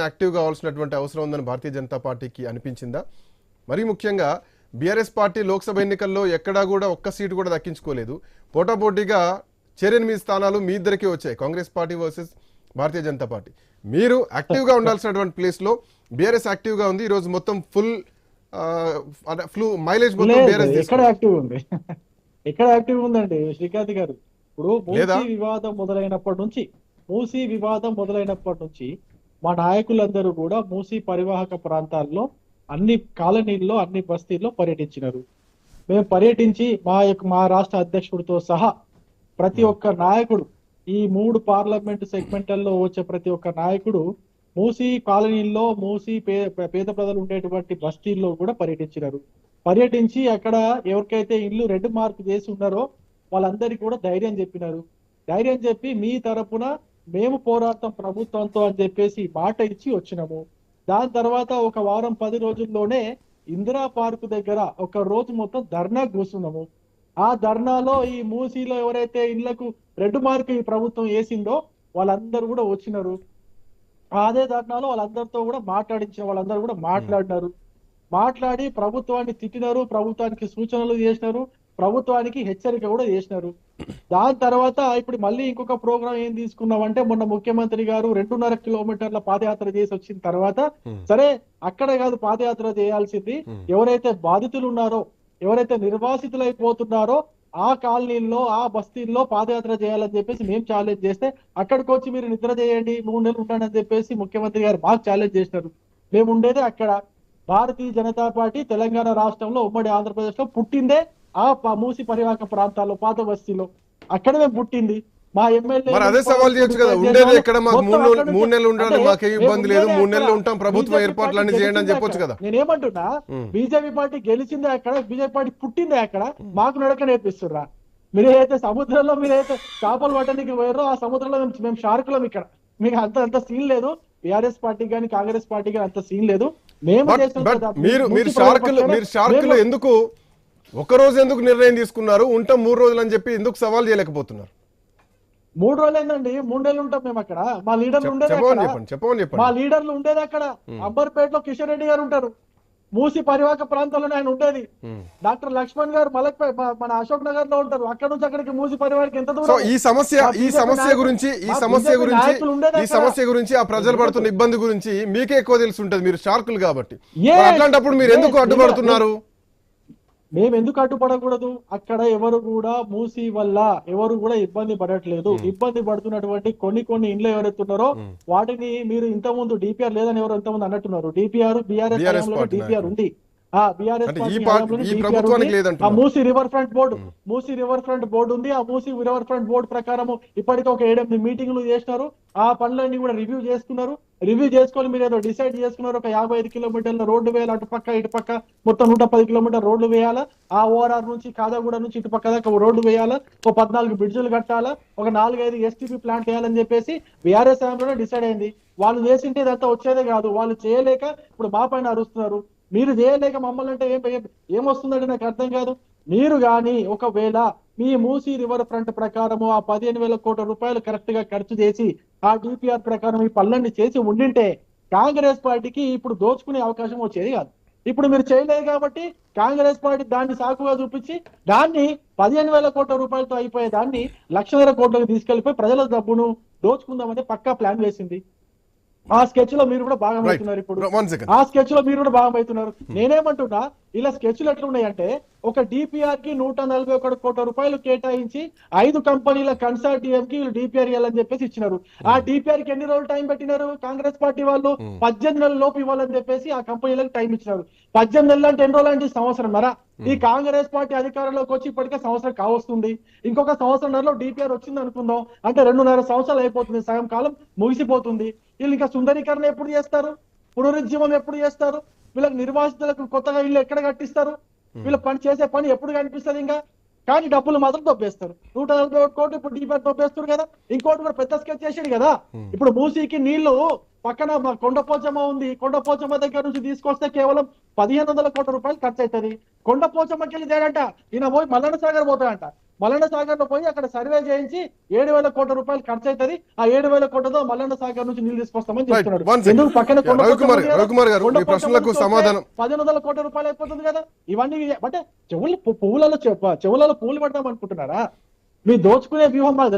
Active కావాల్సినటువంటి అవసరం ఉందని భారతీయ జనతా పార్టీకి అనిపించిందా? మరీ ముఖ్యంగా బీఆర్ఎస్ పార్టీ లోక్సభ ఎన్నికల్లో ఎక్కడా కూడా ఒక్క సీటు కూడా దక్కించుకోలేదు. పోటాపోటీగా 8 స్థానాలు మీ ఇద్దరికే వచ్చాయి, Congress party versus Bharatiya Janata party. మీరు యాక్టివ్గా ఉండాల్సినటువంటి ప్లేస్లో బీఆర్ఎస్ యాక్టివ్గా ఉంది. ఈరోజు మొత్తం ఫుల్ మైలేజ్ మొత్తం బీఆర్ఎస్ ఎక్కడ యాక్టివ్ ఉంది? ఎక్కడ యాక్టివ్ ఉందండి శ్రీకాంత్ గారు? ఇప్పుడు మూసీ వివాదం మొదలైనప్పటి నుంచి మా నాయకులందరూ కూడా మూసీ పరివాహక ప్రాంతాల్లో అన్ని కాలనీల్లో అన్ని బస్తీల్లో పర్యటించినారు. మేము పర్యటించి మా రాష్ట్ర అధ్యక్షుడితో సహా ప్రతి ఒక్క నాయకుడు, ఈ 3 పార్లమెంట్ సెగ్మెంట్లలో వచ్చే ప్రతి ఒక్క నాయకుడు మూసీ కాలనీల్లో, మూసీ పేద ప్రజలు ఉండేటువంటి బస్తీల్లో కూడా పర్యటించినారు. పర్యటించి అక్కడ ఎవరికైతే ఇల్లు రెడ్ మార్క్ చేసి ఉన్నారో వాళ్ళందరికీ కూడా ధైర్యం చెప్పినారు. ధైర్యం చెప్పి మీ తరపున మేము పోరాడతాం ప్రభుత్వంతో అని చెప్పేసి మాట ఇచ్చి వచ్చినాము. దాని తర్వాత ఒక వారం 10 రోజుల్లోనే ఇందిరా పార్క్ దగ్గర ఒక రోజు మొత్తం ధర్నా కూర్చున్నాము. ఆ ధర్నాలో ఈ మూసీలో ఎవరైతే ఇళ్లకు రెడ్ మార్క్ ఈ ప్రభుత్వం వేసిందో వాళ్ళందరూ కూడా వచ్చినారు. అదే ధర్నాలో వాళ్ళందరితో కూడా వాళ్ళందరూ కూడా మాట్లాడినారు. మాట్లాడి ప్రభుత్వాన్ని తిట్టినారు, ప్రభుత్వానికి సూచనలు చేసినారు, ప్రభుత్వానికి హెచ్చరిక కూడా చేసినారు. దాని తర్వాత ఇప్పుడు మళ్ళీ ఇంకొక ప్రోగ్రాం ఏం తీసుకున్నామంటే, మొన్న ముఖ్యమంత్రి గారు 2.5 కిలోమీటర్ల పాదయాత్ర చేసి వచ్చిన తర్వాత, సరే అక్కడ కాదు పాదయాత్ర చేయాల్సింది, ఎవరైతే బాధితులు ఉన్నారో, ఎవరైతే నిర్వాసితులైపోతున్నారో ఆ కాలనీల్లో ఆ బస్తీల్లో పాదయాత్ర చేయాలని చెప్పేసి మేము ఛాలెంజ్ చేస్తే, అక్కడికి వచ్చి మీరు నిద్ర చేయండి 3 నెలలు ఉంటానని అని చెప్పేసి ముఖ్యమంత్రి గారు మాకు ఛాలెంజ్ చేసినారు. మేము ఉండేదే అక్కడ. భారతీయ జనతా పార్టీ తెలంగాణ రాష్ట్రంలో ఉమ్మడి ఆంధ్రప్రదేశ్ లో పుట్టిందే ఆ మూసి పరివాహక ప్రాంతాల్లో పాత బస్తీలో. అక్కడ మేము పుట్టింది. మా ఎమ్మెల్యే అదే సవాల్ చేయొచ్చు కదా, ఉండేది ఎక్కడ, మాకు 3 నెలలు ఉండాలి, మాకే ఇబ్బంది లేదు, 3 నెలలు ఉంటాం, ప్రభుత్వ ఏర్పాట్లన్నీ చేయండి అని చెప్పొచ్చు కదా. నేనేమంటున్నా, బీజేపీ పార్టీ గెలిచిందే అక్కడ, బీజేపీ పార్టీ పుట్టిందే అక్కడ, మాకు నడక నేర్పిస్తుర్రా? మీరైతే సముద్రంలో మీరైతే చేపలు పట్టడానికి పోయారో ఆ సముద్రంలో మేము షార్కులం. ఇక్కడ మీకు అంత సీన్ లేదు. టీఆర్ఎస్ పార్టీ కానీ కాంగ్రెస్ పార్టీ కానీ అంత సీన్ లేదు. మీరు షార్కులు ఎందుకు ఒక రోజు ఎందుకు నిర్ణయం తీసుకున్నారు? ఉంటాం 3 రోజులు అని చెప్పి ఎందుకు సవాల్ చేయలేకపోతున్నారు? 3 రోజులు ఏందండి, 3 నెలలు ఉంటాం మేము అక్కడ. మా లీడర్లు ఉండేది అక్కడ. అంబర్పేటలో కిషన్ రెడ్డి గారు ఉంటారు, మూసి పరివాహక ప్రాంతంలోనే ఆయన ఉండేది. డాక్టర్ లక్ష్మణ్ గారు మన అశోక్ నగర్ లో ఉంటారు. అక్కడ నుంచి అక్కడికి మూసి పరివాహక ఎంత దూరం? ఈ సమస్య గురించి ఆ ప్రజలు పడుతున్న ఇబ్బంది గురించి మీకే ఎక్కువ తెలిసి ఉంటది, మీరు షార్కులు కాబట్టి. అట్లాంటప్పుడు మీరు ఎందుకు అడ్డుపడుతున్నారు? మేము ఎందుకు అడ్డుపడకూడదు? అక్కడ ఎవరు కూడా మూసీ వల్ల ఎవరు కూడా ఇబ్బంది పడట్లేదు. ఇబ్బంది పడుతున్నటువంటి కొన్ని ఇండ్లు ఎవరైతున్నారో వాటిని మీరు ఇంతకుముందు డిపిఆర్ లేదని ఎవరు ఇంతకుముందు అన్నట్టున్నారు. డిపిఆర్ బీఆర్ఎస్ డిపిఆర్ ఉంది. మూసీ రివర్ ఫ్రంట్ బోర్డు ఉంది. ఆ మూసీ రివర్ ఫ్రంట్ బోర్డు ప్రకారం ఇప్పటికీ ఒక 7-8 మీటింగ్లు చేసినారు. ఆ పనులన్నీ కూడా రివ్యూ చేసుకున్నారు. రివ్యూ చేసుకొని మీరు ఏదో డిసైడ్ చేసుకున్నారు, ఒక 55 కిలోమీటర్ల రోడ్డు వేయాలి, అటుపక్క ఇటుపక్క మొత్తం 110 కిలోమీటర్ రోడ్లు వేయాలా, ఆ ఓఆర్ఆర్ నుంచి కాదాగూడ నుంచి ఇటుపక్క దాకా రోడ్డు వేయాలా, ఒక 14 బ్రిడ్జులు కట్టాలా, ఒక 4-5 ఎస్టీపీ ప్లాంట్ వేయాలని చెప్పేసి బీఆర్ఎస్ లోనే డిసైడ్ అయింది. వాళ్ళు చేసింటే ఇదంతా వచ్చేదే కాదు. వాళ్ళు చేయలేక ఇప్పుడు మా పైన అరుస్తున్నారు. మీరు చేయలేక మమ్మల్ని అంటే ఏమొస్తుందంటే నాకు అర్థం కాదు. మీరు కానీ ఒకవేళ మీ మూసీ రివర్ ఫ్రంట్ ప్రకారము ఆ 15,000 కోట్ల రూపాయలు కరెక్ట్ గా ఖర్చు చేసి ఆ డిపిఆర్ ప్రకారం ఈ పనులన్నీ చేసి ఉండింటే కాంగ్రెస్ పార్టీకి ఇప్పుడు దోచుకునే అవకాశం వచ్చేది కాదు. ఇప్పుడు మీరు చేయలేదు కాబట్టి కాంగ్రెస్ పార్టీ దాన్ని సాకుగా చూపించి దాన్ని 15,000 కోట్ల రూపాయలతో అయిపోయే దాన్ని 1,00,000 కోట్లకు తీసుకెళ్లిపోయి ప్రజల డబ్బును దోచుకుందామని పక్కా ప్లాన్ వేసింది. ఆ స్కెచ్ లో మీరు కూడా భాగమవుతున్నారు. నేనేమంటున్నా, ఇలా స్కెచ్లు ఎట్లున్నాయంటే, ఒక డిపిఆర్ కి 141 కోట్ల రూపాయలు కేటాయించి 5 కంపెనీల కన్సార్టియం కి డిపిఆర్ ఇవ్వాలని చెప్పేసి ఇచ్చినారు. ఆ డిపిఆర్ కి ఎన్ని రోజులు టైం పెట్టినారు కాంగ్రెస్ పార్టీ వాళ్ళు? 18 నెలల లోపు ఇవ్వాలని చెప్పేసి ఆ కంపెనీలకు టైం ఇచ్చినారు. 18 నెలలు అంటే ఎన్ని రోజులు అంటే సంవత్సరం. ఈ కాంగ్రెస్ పార్టీ అధికారంలోకి వచ్చి ఇప్పటికే సంవత్సరం కావస్తుంది. ఇంకొక సంవత్సరంలో డిపిఆర్ వచ్చింది అనుకుందాం, అంటే 2.5 సంవత్సరాలు అయిపోతుంది, సగం కాలం ముగిసిపోతుంది. వీళ్ళు ఇంకా సుందరీకరణ ఎప్పుడు చేస్తారు? పునరుజ్జీవం ఎప్పుడు చేస్తారు? వీళ్ళకి నిర్వాసితులకు కొత్తగా ఇల్లు ఎక్కడ కట్టిస్తారు? వీళ్ళ చేసే పని ఎప్పుడు కనిపిస్తుంది? ఇంకా కానీ డబ్బులు మాత్రం దొబ్బేస్తారు. 141 కోట్లు ఇప్పుడు డిపిఆర్ దొబ్బేస్తారు కదా. ఇంకోటి కూడా పెద్ద స్కెచ్ చేసాడు కదా. ఇప్పుడు మూసీకి నీళ్లు పక్కన కొండపోచమ్మ ఉంది. కొండపోచమ్మ దగ్గర నుంచి తీసుకొస్తే కేవలం 1,500 కోట్ల రూపాయలు ఖర్చు అవుతుంది. కొండపోచమ్మకి వెళ్ళి తేడంట ఈయన పోయి మల్లన్న సాగర్ పోతాడంట. మల్లన్న సాగర్ లో పోయి అక్కడ సర్వే చేయించి 7,000 కోట్ల రూపాయలు ఖర్చు అవుతుంది. ఆ 7,000 కోట్లతో మల్లన్న సాగర్ నుంచి నీళ్లు తీసుకొస్తామని చెప్తున్నాడు. One second. ఎందుకు పక్కన రవికుమార్ గారు మీ ప్రశ్నలకు సమాధానం 1,500 కోట్ల రూపాయలు అయిపోతుంది కదా. ఇవన్నీ అంటే చెవులలో పువ్వులలో పువ్వులు పెడదాం అనుకుంటున్నారా? మీ దోచుకునే వ్యూహం మాకు